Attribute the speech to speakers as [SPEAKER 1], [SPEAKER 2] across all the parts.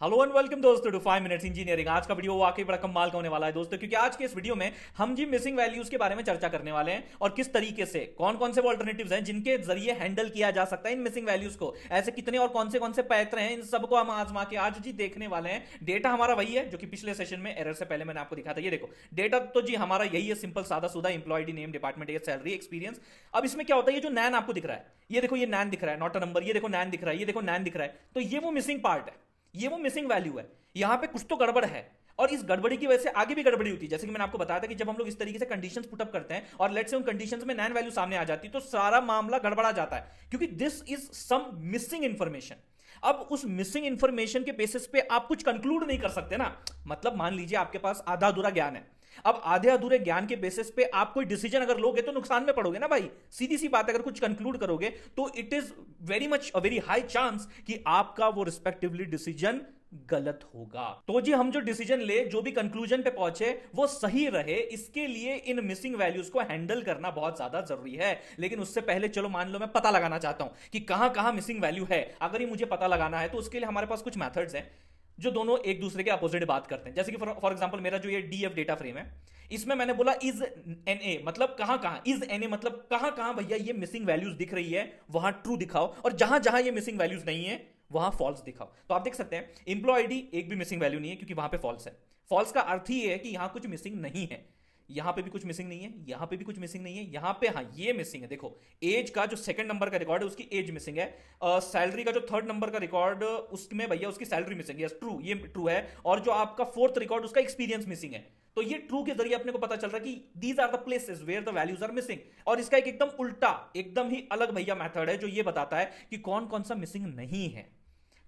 [SPEAKER 1] Hello and welcome दोस्तों to 5 minutes engineering. आज का वीडियो वाकई बड़ा कमाल का होने वाला है दोस्तों, क्योंकि आज के इस वीडियो में हम जी मिसिंग वैल्यूज के बारे में चर्चा करने वाले हैं और किस तरीके से कौन कौन से वो अल्टरनेटिव्स हैं जिनके जरिए हैंडल किया जा सकता है इन मिसिंग वैल्यूज को। ऐसे कितने और कौन से पैत्र हैं, इन सबको हम आजमा के आज जी देखने वाले हैं। डेटा हमारा वही है जो कि पिछले सेशन में एरर से पहले मैंने आपको दिखा था। ये देखो डेटा तो जी हमारा यही है, सिंपल सादा सुधा employee ID name department age salary experience. अब इसमें क्या होता है, ये जो नैन आपको दिख रहा है, ये देखो ये नैन दिख रहा है, नॉट अ नंबर। ये देखो नैन दिख रहा है, ये देखो नैन दिख रहा है, तो ये वो मिसिंग पार्ट है, ये वो मिसिंग वैल्यू है। यहां पे कुछ तो गड़बड़ है और इस गड़बड़ी की वजह से आगे भी गड़बड़ी होती है। जैसे कि मैंने आपको बताया था कि जब हम लोग इस तरीके से कंडीशंस पुटअप करते हैं और लेट्स से उन कंडीशंस में नैन वैल्यू सामने आ जाती है तो सारा मामला गड़बड़ा जाता है, क्योंकि this is some missing information. अब उस मिसिंग इंफॉर्मेशन के बेसिस पे आप कुछ कंक्लूड नहीं कर सकते ना। मतलब मान लीजिए आपके पास आधा अधूरा ज्ञान है, अब आधे अधूरे ज्ञान के बेसिस पे आप कोई डिसीजन अगर लोगे तो नुकसान में पड़ोगे ना भाई। सीधी सी बात, अगर कुछ कंक्लूड करोगे तो it is very much a very high chance कि आपका वो रिस्पेक्टिवली डिसीजन गलत होगा। तो जी हम जो डिसीजन ले, जो भी कंक्लूजन पे पहुंचे वो सही रहे, इसके लिए इन मिसिंग वैल्यूज को हैंडल करना बहुत ज्यादा जरूरी है। लेकिन उससे पहले चलो मान लो मैं पता लगाना चाहता हूं कि कहां कहां मिसिंग वैल्यू है। अगर ये मुझे पता लगाना है तो उसके लिए हमारे पास कुछ मेथड्स हैं जो दोनों एक दूसरे के अपोजिट बात करते हैं। जैसे कि फॉर एग्जांपल मेरा जो ये डीएफ डेटा फ्रेम है, इसमें मैंने बोला इज एन ए, मतलब कहां कहां, इज एन ए मतलब कहां कहां भैया ये मिसिंग वैल्यूज दिख रही है वहां ट्रू दिखाओ, और जहां जहां ये मिसिंग वैल्यूज नहीं है वहां फॉल्स दिखाओ। तो आप देख सकते हैं एम्प्लॉय आईडी एक भी मिसिंग वैल्यू नहीं है, क्योंकि वहां पे फॉल्स है। फॉल्स का अर्थ ही है कि यहां कुछ मिसिंग नहीं है, यहां पे भी कुछ मिसिंग नहीं है, यहां पे भी कुछ मिसिंग नहीं है, यहां पे हाँ ये मिसिंग है। देखो एज का जो सेकंड नंबर का रिकॉर्ड है उसकी एज मिसिंग है, सैलरी का जो थर्ड नंबर का रिकॉर्ड उसमें भैया उसकी सैलरी मिसिंग है। ट्रू, ये ट्रू है। और जो आपका फोर्थ रिकॉर्ड उसका एक्सपीरियंस मिसिंग है। तो ये ट्रू के जरिए अपने को पता चल रहा है कि these are the places where the values are missing. और इसका एक एकदम उल्टा, एकदम ही अलग भैया मेथड है जो ये बताता है कि कौन कौन सा मिसिंग नहीं है,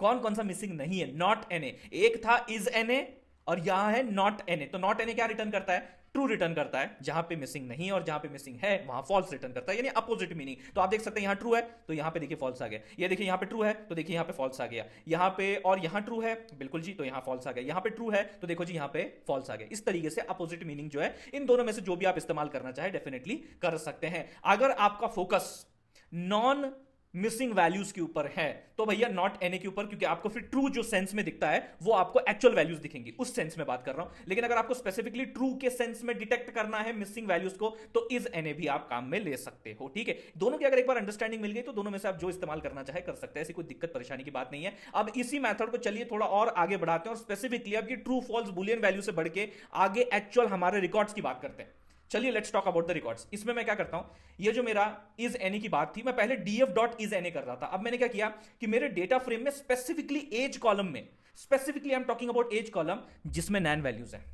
[SPEAKER 1] कौन कौन सा मिसिंग नहीं है। नॉट एन ए, एक था इज एन ए और यहां है नॉट एन ए। तो नॉट एन ए क्या रिटर्न करता है, ट्रू रिटर्न करता है। जहां पे मिसिंग नहीं है और जहां पे मिसिंग है वहां फॉल्स रिटर्न करता है, यानी अपोजिट मीनिंग। तो आप देख सकते हैं यहां ट्रू है तो यहां पे देखिए फॉल्स आ गया, ये देखिए यहां पे ट्रू है तो देखिए यहां पे फॉल्स आ गया, यहां पे और यहां ट्रू है बिल्कुल जी तो यहां फॉल्स आ गया, यहां पे ट्रू है तो देखो जी यहां पे फॉल्स आ गया। इस तरीके से अपोजिट मीनिंग जो है इन दोनों में से जो भी आप इस्तेमाल करना चाहे डेफिनेटली कर सकते हैं। अगर आपका फोकस नॉन मिसिंग वैल्यूज के ऊपर है तो भैया नॉट एन ए के ऊपर, क्योंकि आपको फिर ट्रू जो सेंस में दिखता है वो आपको एक्चुअल वैल्यूज दिखेंगी, उस सेंस में बात कर रहा हूं। लेकिन अगर आपको स्पेसिफिकली ट्रू के सेंस में डिटेक्ट करना है मिसिंग वैल्यूज को तो इज एन ए भी आप काम में ले सकते हो। ठीक है, दोनों की अगर एक बार अंडरस्टैंडिंग मिल गई तो दोनों में से आप जो इस्तेमाल करना चाहे कर सकते हैं, ऐसी कोई दिक्कत परेशानी की बात नहीं है। अब इसी मेथड को चलिए थोड़ा और आगे बढ़ाते हैं और स्पेसिफिकली अब ये ट्रू फॉल्स बुलियन वैल्यू से बढ़ के आगे एक्चुअल हमारे रिकॉर्ड्स की बात करते हैं। चलिए let's talk about the records. इसमें मैं क्या करता हूं, ये जो मेरा इज एनी की बात थी, मैं पहले डीएफ डॉट इज एनी कर रहा था। अब मैंने क्या किया कि मेरे डेटा फ्रेम में स्पेसिफिकली एज कॉलम में, specifically I am talking about age column जिसमें नैन वैल्यूज है,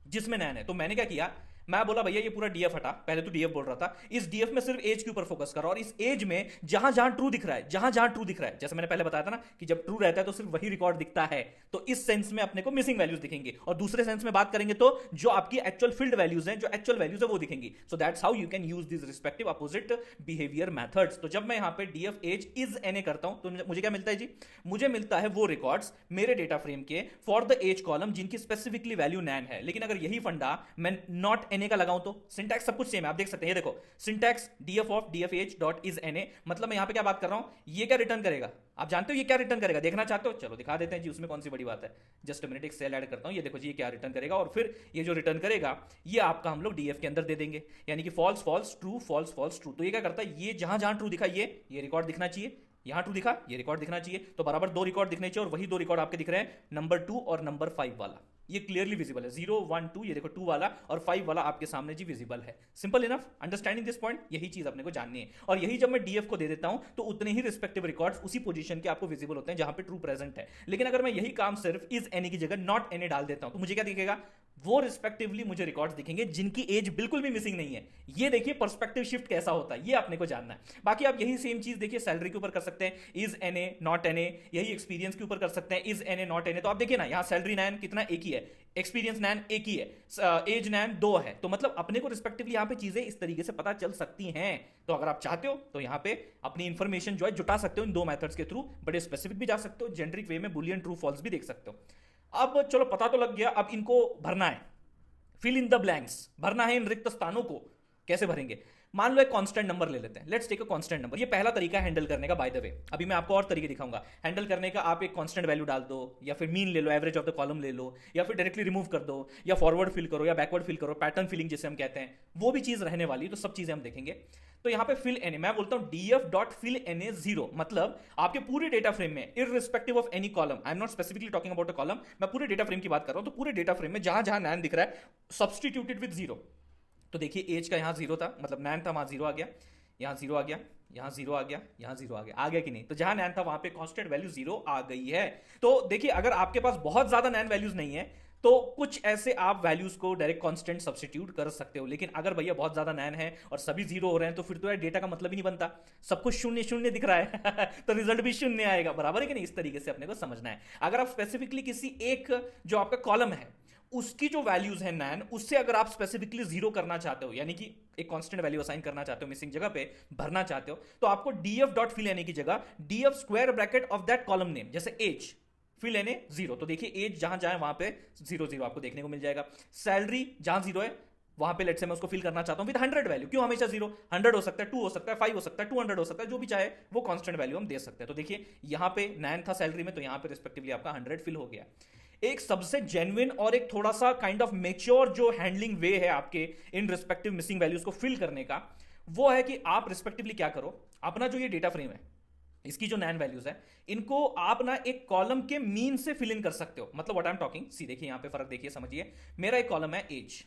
[SPEAKER 1] जिसमें नैन है, तो मैंने क्या किया, मैं बोला भैया ये पूरा डीएफ हटा, पहले तो डीएफ बोल रहा था, इस डीएफ में सिर्फ एज के ऊपर फोकस करो और इस एज में जहां जहां ट्रू दिख रहा है, जहां जहां ट्रू दिख रहा है, जैसे मैंने पहले बताया था ना कि जब ट्रू रहता है तो सिर्फ वही रिकॉर्ड दिखता है, तो इस सेंस में अपने को मिसिंग वैल्यूज दिखेंगे। और दूसरे सेंस में बात करेंगे तो जो आपकी एक्चुअल फील्ड वैल्यूज हैं, जो एक्चुअल वैल्यूज है वो दिखेंगी। So that's how you can use this respective opposite behaviour methods. तो जब मैं यहां पे DF age is N A करता हूं तो मुझे क्या मिलता है जी, मुझे मिलता है वो रिकॉर्ड्स मेरे डेटा फ्रेम के फॉर द एज कॉलम जिनकी स्पेसिफिकली वैल्यू नैन है। लेकिन अगर यही फंडा मैं नॉट एन ए का लगाऊं तो सिंटैक्स सब कुछ सेम है, आप देख सकते हैं। ये देखो syntax DF of DF age dot is N A, मतलब मैं यहां पे क्या बात कर रहा हूं, ये क्या रिटर्न करेगा, आप जानते हो ये क्या रिटर्न करेगा, देखना चाहते हो, चलो दिखा देते हैं जी, उसमें कौन सी बड़ी बात है। जस्ट मिनट, एक सेल ऐड करता हूं, ये देखो जी ये क्या रिटर्न करेगा, और फिर ये जो रिटर्न करेगा ये आपका हम लोग डीएफ के अंदर दे देंगे, यानी कि false false true, false false true. तो ये क्या करता है, ये जहां जहां ट्रू दिखा ये रिकॉर्ड दिखना चाहिए, यहां ट्रू दिखा ये रिकॉर्ड दिखना चाहिए, तो बराबर दो रिकॉर्ड दिखने चाहिए, और वही दो रिकॉर्ड आपके दिख रहे हैं नंबर 2 और नंबर 5 वाला, ये क्लियरली विजिबल है। 0 1 2, ये देखो 2 वाला और 5 वाला आपके सामने जी विजिबल है। Simple enough, understanding this point, यही चीज अपने को जाननी है। और यही जब मैं डीएफ को दे देता हूं तो उतने ही रिस्पेक्टिव रिकॉर्ड्स उसी पोजीशन के आपको विजिबल होते हैं जहां पे ट्रू प्रेजेंट है। लेकिन अगर मैं यही काम सिर्फ इज एनी की जगह नॉट एनी डाल देता हूं तो मुझे क्या दिखेगा, वो रिस्पेक्टिवली मुझे रिकॉर्ड्स दिखेंगे जिनकी एज बिल्कुल भी मिसिंग नहीं है। ये देखिए पर्सपेक्टिव शिफ्ट कैसा होता है, ये आपने को जानना है। बाकी आप यही सेम चीज देखिए सैलरी के ऊपर कर सकते हैं, is N A not N A, यही एक्सपीरियंस के ऊपर कर सकते हैं, is N A not N A. तो आप देखिए ना, यहां सैलरी नैन कितना एक ही है, एक्सपीरियंस नैन एक ही है, एज नैन 2 है, तो मतलब अपने को रिस्पेक्टिवली यहां पे चीजें इस तरीके से पता चल सकती हैं। तो अगर आप चाहते हो तो यहां पे अपनी इंफॉर्मेशन जो है जुटा सकते हो इन दो मेथड्स के थ्रू, बड़े स्पेसिफिक भी जा सकते हो, जेनरिक वे में बुलियन ट्रू फॉल्स भी देख सकते हो। अब चलो पता तो लग गया, अब इनको भरना है, फिल इन द ब्लैंक्स, भरना है इन रिक्त स्थानों को। कैसे भरेंगे? मान लो एक कांस्टेंट नंबर ले लेते हैं, let's take a constant number. ये पहला तरीका है हैंडल करने का, बाय द वे। अभी मैं आपको और तरीके दिखाऊंगा हैंडल करने का। आप एक कांस्टेंट वैल्यू डाल दो, या फिर मीन ले लो, एवरेज ऑफ द कॉलम ले लो, या फिर डायरेक्टली रिमूव कर दो, या फॉरवर्ड फिल करो, या बैकवर्ड फिल करो, पैटर्न फिलिंग जिसे हम कहते हैं, वो भी चीज रहने वाली है। तो सब चीजें हम देखेंगे। तो यहां पे फिल एनए, मैं बोलता हूं डीएफ डॉट फिल एनए 0, मतलब आपके पूरे डेटा फ्रेम में irrespective of any column, I am not specifically talking about a column, मैं पूरे डेटा फ्रेम की बात कर रहा हूं। तो पूरे डेटा फ्रेम में जहां जहां नैन दिख रहा है, सब्सटीट्यूटेड विद 0। तो देखिए एज का यहां 0 था, मतलब नैन था, वहां 0 आ गया, यहां 0 आ गया, यहां 0 आ गया, यहां 0 आ गया कि नहीं? तो जहां नैन था वहां पे कांस्टेंट वैल्यू 0 आ गई है। तो देखिए अगर आपके पास बहुत ज्यादा नैन वैल्यूज नहीं है तो कुछ ऐसे आप वैल्यूज को डायरेक्ट कांस्टेंट सब्स्टिट्यूट कर सकते हो। लेकिन अगर भैया बहुत ज्यादा नैन है और सभी 0 हो रहे हैं तो फिर तो यार डेटा का मतलब ही नहीं बनता, सब कुछ शून्य शून्य दिख रहा है तो रिजल्ट भी शून्य आएगा, बराबर है कि नहीं? इस तरीके से अपने को समझना है। अगर आप स्पेसिफिकली किसी एक जो आपका कॉलम है उसकी जो वैल्यूज है नैन, उससे अगर आप स्पेसिफिकली 0 करना चाहते हो, यानी कि एक कांस्टेंट वैल्यू असाइन करना चाहते हो, मिसिंग जगह पे भरना चाहते हो, तो आपको डीएफ डॉट फिल एने की जगह DF square bracket of that column name, जैसे एज, फिल एने 0। तो देखिए एज जहां जाए वहां पे 0 0 आपको देखने को मिल जाएगा। सैलरी जहां 0 है वहां पे लेट से मैं उसको फिल करना चाहता हूं विद 100 वैल्यू। क्यों हमेशा 0? 100 हो सकता है, 2 हो सकता है, 5 हो सकता है, 200 हो सकता है, जो भी चाहे वो कांस्टेंट वैल्यू हम दे सकते हैं। तो देखिए यहां पे नैन था सैलरी में, तो यहां पे रिस्पेक्टिवली आपका 100 फिल हो गया। एक सबसे जेन्युइन और एक थोड़ा सा काइंड ऑफ मेच्योर जो हैंडलिंग वे है आपके इन रिस्पेक्टिव मिसिंग वैल्यूज को फिल करने का, वो है कि आप रिस्पेक्टिवली क्या करो, अपना जो ये डेटा फ्रेम है इसकी जो नैन वैल्यूज है इनको आप ना एक कॉलम के मीन से फिल इन कर सकते हो। मतलब व्हाट आई एम टॉकिंग, सी देखिए यहां पे फर्क देखिए, समझिए। मेरा एक कॉलम है एज,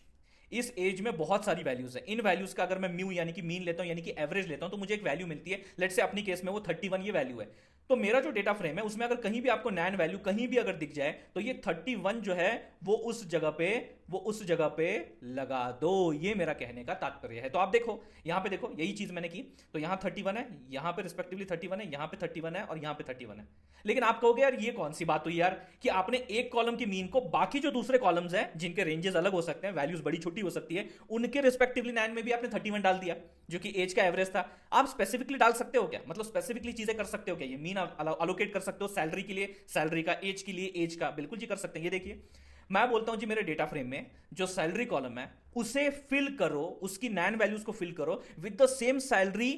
[SPEAKER 1] इस एज में बहुत सारी वैल्यूज है। इन वैल्यूज का अगर मैं म्यू यानी कि मीन लेता हूं, यानी कि एवरेज लेता हूं, तो मुझे एक वैल्यू मिलती है। लेट्स से अपनी केस में वो 31 ये वैल्यू है। तो मेरा जो डेटा फ्रेम है उसमें अगर कहीं भी आपको नैन वैल्यू कहीं भी अगर दिख जाए तो ये 31 जो है वो उस जगह पे लगा दो। ये मेरा कहने का तात्पर्य है। तो आप देखो यहां पे, देखो यही चीज मैंने की। तो यहां 31 है, यहां पे रिस्पेक्टिवली 31 है, यहां पे 31 है और यहां पे 31 है। लेकिन आप कहोगे यार ये कौन सी बात हुई यार कि आपने एक कॉलम की मीन को बाकी जो दूसरे कॉलम्स हैं जिनके रेंजेस अलग हो सकते हैं, वैल्यूज बड़ी छोटी हो सकती है, उनके रिस्पेक्टिवली नैन में भी आपने 31 डाल दिया जो कि एज का एवरेज था। आप स्पेसिफिकली डाल सकते हो क्या? मतलब स्पेसिफिकली चीजें कर सकते हो क्या? ये मीन अलोकेट कर सकते हो सैलरी के लिए सैलरी का, एज के लिए एज का, बिल्कुल जी कर सकते हैं। ये देखिए मैं बोलता हूं जी मेरे डेटा फ्रेम में जो सैलरी कॉलम है उसे फिल करो, उसकी नैन वैल्यूज को फिल करो with the same salary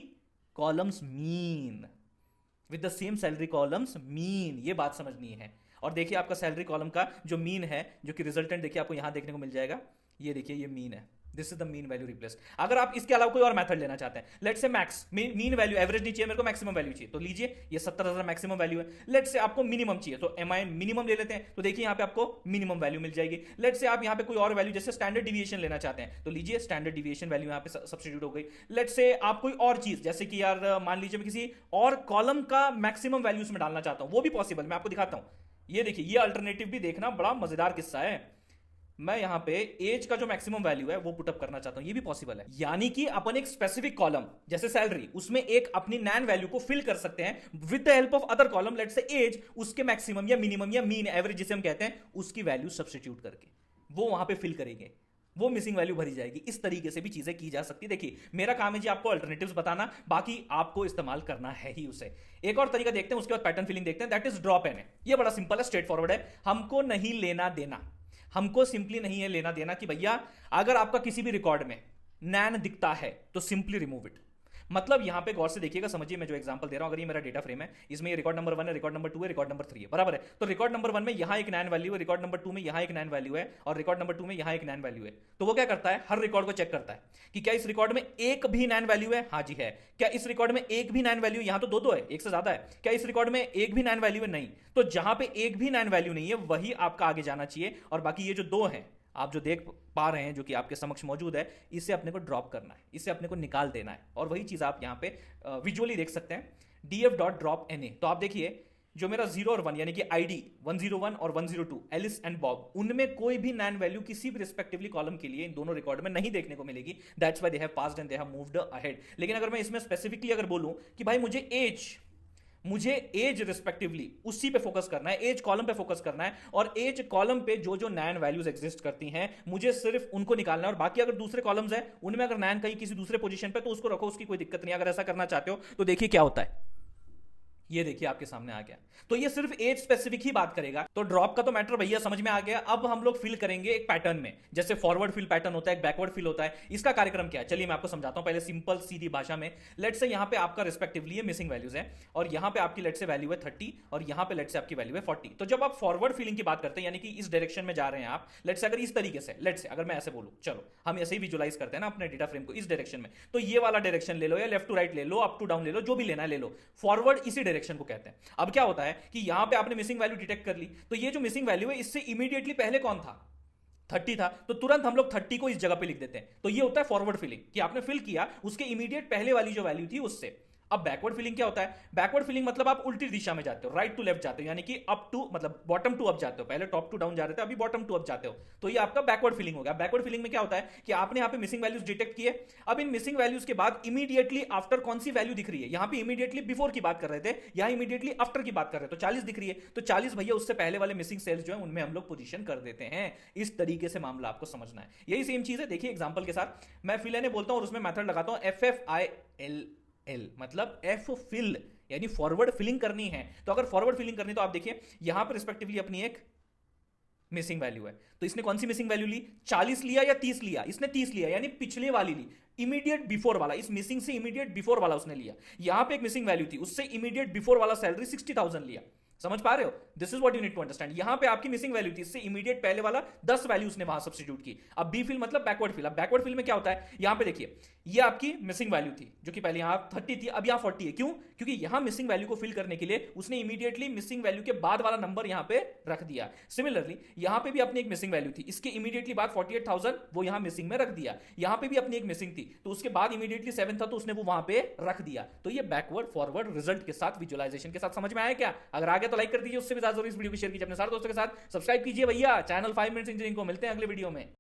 [SPEAKER 1] columns mean, with the same salary columns mean. ये बात समझनी है। और देखिए आपका सैलरी कॉलम का जो मीन है, जो कि रिजल्टेंट देखिए आपको यहां देखने को मिल जाएगा। ये देखिए ये मीन है, this is the mean value replace. अगर आप इसके अलावा कोई और मेथड लेना चाहते हैं, let's say max, mean value average नहीं चाहिए मेरे को, मैक्सिमम वैल्यू चाहिए, तो लीजिए ये 70,000 मैक्सिमम वैल्यू है। लेट्स से आपको मिनिमम चाहिए तो एमआई मिनिमम ले लेते हैं। तो देखिए यहां पे आपको मिनिमम वैल्यू मिल जाएगी। लेट्स से आप यहां पे कोई और वैल्यू जैसे स्टैंडर्ड डिविएशन लेना चाहते हैं तो लीजिए स्टैंडर्ड डिविएशन वैल्यू यहां पे सब्स्टिट्यूट हो गई। लेट्स से आप कोई और चीज जैसे कि यार मान लीजिए मैं किसी और कॉलम का मैक्सिमम वैल्यूज में डालना चाहता हूं, वो भी पॉसिबल, मैं आपको दिखाता हूं। ये देखिए ये अल्टरनेटिव भी देखना, बड़ा मजेदार किस्सा है। मैं यहां पे एज का जो मैक्सिमम वैल्यू है वो पुटअप करना चाहता हूं, ये भी पॉसिबल है। यानी कि अपन एक स्पेसिफिक कॉलम जैसे सैलरी, उसमें एक अपनी नैन वैल्यू को फिल कर सकते हैं with the help of other column. Let's say age, उसके मैक्सिमम या मिनिमम या मीन एवरेज जिसे हम कहते हैं, उसकी वैल्यू सब्स्टिट्यूट करके वो वहां पे फिल करेंगे, वो मिसिंग वैल्यू भरी जाएगी। इस तरीके से भी चीजें की जा सकती है। देखिए मेरा काम है जी आपको अल्टरनेटिव्स बताना, बाकी आपको इस्तेमाल करना है ही उसे। एक और तरीका देखते हैं, उसके बाद पैटर्न फिलिंग देखते हैं, दैट इज ड्रॉप एनए। ये बड़ा सिंपल है, स्ट्रेट फॉरवर्ड है। हमको नहीं लेना देना, हमको सिंपली नहीं है लेना देना कि भैया अगर आपका किसी भी रिकॉर्ड में नैन दिखता है तो सिंपली रिमूव इट। मतलब यहां पे गौर से देखिएगा, समझिए मैं जो एग्जांपल दे रहा हूं, अगर ये मेरा डेटा फ्रेम है, इसमें ये रिकॉर्ड नंबर 1 है, रिकॉर्ड नंबर 2 है, रिकॉर्ड नंबर 3 है, बराबर है। तो रिकॉर्ड नंबर 1 में यहां एक नैन वैल्यू है, रिकॉर्ड नंबर 2 में यहां एक नैन वैल्यू है, और रिकॉर्ड नंबर 2 में यहां एक नैन वैल्यू है। तो वो क्या करता है, हर रिकॉर्ड को चेक करता है कि क्या इस रिकॉर्ड में एक भी नैन वैल्यू है, हाँ जी है। क्या इस रिकॉर्ड में एक भी नैन वैल्यू, यहां तो दो है, एक से ज्यादा है, क्या इस रिकॉर्ड में एक भी नैन वैल्यू है, नहीं। तो जहां पे एक भी नैन वैल्यू नहीं है वही आपका आगे जाना चाहिए, और बाकी ये जो दो हैं आप जो देख पा रहे हैं जो कि आपके समक्ष मौजूद है, इसे अपने को ड्रॉप करना है, इसे अपने को निकाल देना है। और वही चीज आप यहां पे विजुअली देख सकते हैं, डीएफ डॉट ड्रॉप एनए। तो आप देखिए जो मेरा 0 और 1 यानी कि आईडी 101 और 102 एलिस एंड बॉब, उनमें कोई भी नैन वैल्यू किसी भी रिस्पेक्टिवली कॉलम के लिए इन दोनों रिकॉर्ड में नहीं देखने को मिलेगी। That's why they have passed and they have moved ahead. लेकिन अगर मैं इसमें स्पेसिफिकली अगर बोलूं कि भाई मुझे एज रिस्पेक्टिवली उसी पे फोकस करना है, एज कॉलम पे फोकस करना है, और एज कॉलम पे जो जो नैन वैल्यूज एग्जिस्ट करती हैं मुझे सिर्फ उनको निकालना है, और बाकी अगर दूसरे कॉलम्स हैं उनमें अगर नैन कहीं किसी दूसरे पोजीशन पे तो उसको रखो, उसकी कोई दिक्कत नहीं। अगर ऐसा करना चाहते हो तो देखिए क्या होता है, ये देखिए आपके सामने आ गया। तो ये सिर्फ एज स्पेसिफिक ही बात करेगा। तो ड्रॉप का तो मैटर भैया समझ में आ गया। अब हम लोग फिल करेंगे एक पैटर्न में, जैसे फॉरवर्ड फिल पैटर्न होता है, एक बैकवर्ड फिल होता है। इसका कार्यक्रम क्या है चलिए मैं आपको समझाता हूं पहले सिंपल सीधी भाषा में। लेट से यहां पे आपका रिस्पेक्टिवली ये मिसिंग वैल्यूज है, और यहां पे आपकी लेट से वैल्यू है 30 और यहां पे लेट से आपकी वैल्यू है 40। तो जब आप फॉरवर्ड फिलिंग की बात करते हैं, यानी कि इस डायरेक्शन में जा रहे हैं आप, लेट से अगर इस तरीके से, लेट से अगर मैं ऐसे बोलूं, चलो हम ऐसे ही विजुलाइज करते हैं ना अपने डेटा फ्रेम को, इस डायरेक्शन में, तो ये वाला डायरेक्शन ले लो या लेफ्ट टू राइट ले लो, अप टू डाउन ले लो, जो भी लेना है ले लो, फॉरवर्ड इसी डायरेक्शन को कहते हैं। अब क्या होता है कि यहां पे आपने मिसिंग वैल्यू डिटेक्ट कर ली, तो ये जो मिसिंग वैल्यू है इससे इमीडिएटली पहले कौन था, 30 था, तो तुरंत हम लोग 30 को इस जगह पे लिख देते हैं। तो ये होता है फॉरवर्ड फिलिंग, कि आपने फिल किया उसके इमीडिएट पहले वाली जो वैल्यू थी उससे। अब बैकवर्ड फिलिंग क्या होता है, बैकवर्ड फिलिंग मतलब आप उल्टी दिशा में जाते हो, राइट टू लेफ्ट जाते हो, यानी कि अप टू मतलब बॉटम टू अप जाते हो, पहले टॉप टू डाउन जा रहे थे अभी बॉटम टू अप जाते हो, तो ये आपका बैकवर्ड फिलिंग हो गया। बैकवर्ड फिलिंग में क्या होता है कि आपने यहाँ पे मिसिंग वैल्यूज डिटेक्ट किए, अब इन मिसिंग वैल्यूज के बाद इमीडिएटली आफ्टर कौन सी वैल्यू दिख रही है, यहाँ पे इमीडिएटली बिफोर की बात कर रहे थे, यहाँ इमीडिएटली आफ्टर की बात कर रहे थे, तो 40 दिख रही है, तो 40 भैया उससे पहले वाले मिसिंग सेल्स जो है उनमें हम लोग पोजीशन कर देते हैं। इस तरीके से मामला आपको समझना है। यही सेम चीज है, देखिए एग्जांपल के साथ मैं फिल एन बोलता हूं और उसमें मेथड लगाता हूं FFIL, मतलब एफ फिल, यानी फॉरवर्ड फिलिंग करनी है। तो अगर फॉरवर्ड फिलिंग करनी तो आप देखिए यहां पर रिस्पेक्टिवली अपनी एक मिसिंग वैल्यू है, तो इसने कौन सी मिसिंग वैल्यू ली, 40 लिया या 30 लिया, इसने 30 लिया, यानी पिछले वाली ली, इमीडिएट बिफोर वाला, इस मिसिंग से इमीडिएट बिफोर वाला उसने लिया। यहां पे एक मिसिंग वैल्यू थी, उससे इमीडिएट बिफोर वाला सैलरी 60,000 लिया। समझ पा रहे हो, this is what you need to understand. यहां पे आपकी मिसिंग वैल्यू थी, इससे इमीडिएट पहले वाला 10 वैल्यू उसने वहां सब्स्टिट्यूट की। अब बी फिल मतलब बैकवर्ड फिल। अब बैकवर्ड फिल में क्या होता है, यहां पे देखिए ये आपकी मिसिंग वैल्यू थी जो कि पहले यहां 30 थी, अब यहां 40 है। क्यों, क्योंकि यहां मिसिंग वैल्यू को फिल करने के लिए उसने इमीडिएटली मिसिंग वैल्यू के बाद वाला नंबर यहां पे रख दिया। सिमिलरली यहां पे भी अपनी एक मिसिंग वैल्यू थी, इसके इमीडिएटली बाद 48,000 वो यहां मिसिंग में रख दिया। यहां पे भी अपनी एक मिसिंग थी, तो उसके बाद इमीडिएटली 7 था, तो उसने वो वहां पे रख दिया। तो ये बैकवर्ड फॉरवर्ड रिजल्ट के साथ, विजुअलाइजेशन के साथ समझ में आया क्या? अगर आ गया तो लाइक कर दीजिए, उससे भी ज्यादा इस वीडियो को शेयर कीजिए अपने सारे दोस्तों के साथ, सब्सक्राइब कीजिए भैया चैनल 5 मिनट्स इंजीनियरिंग को। मिलते हैं अगले वीडियो में।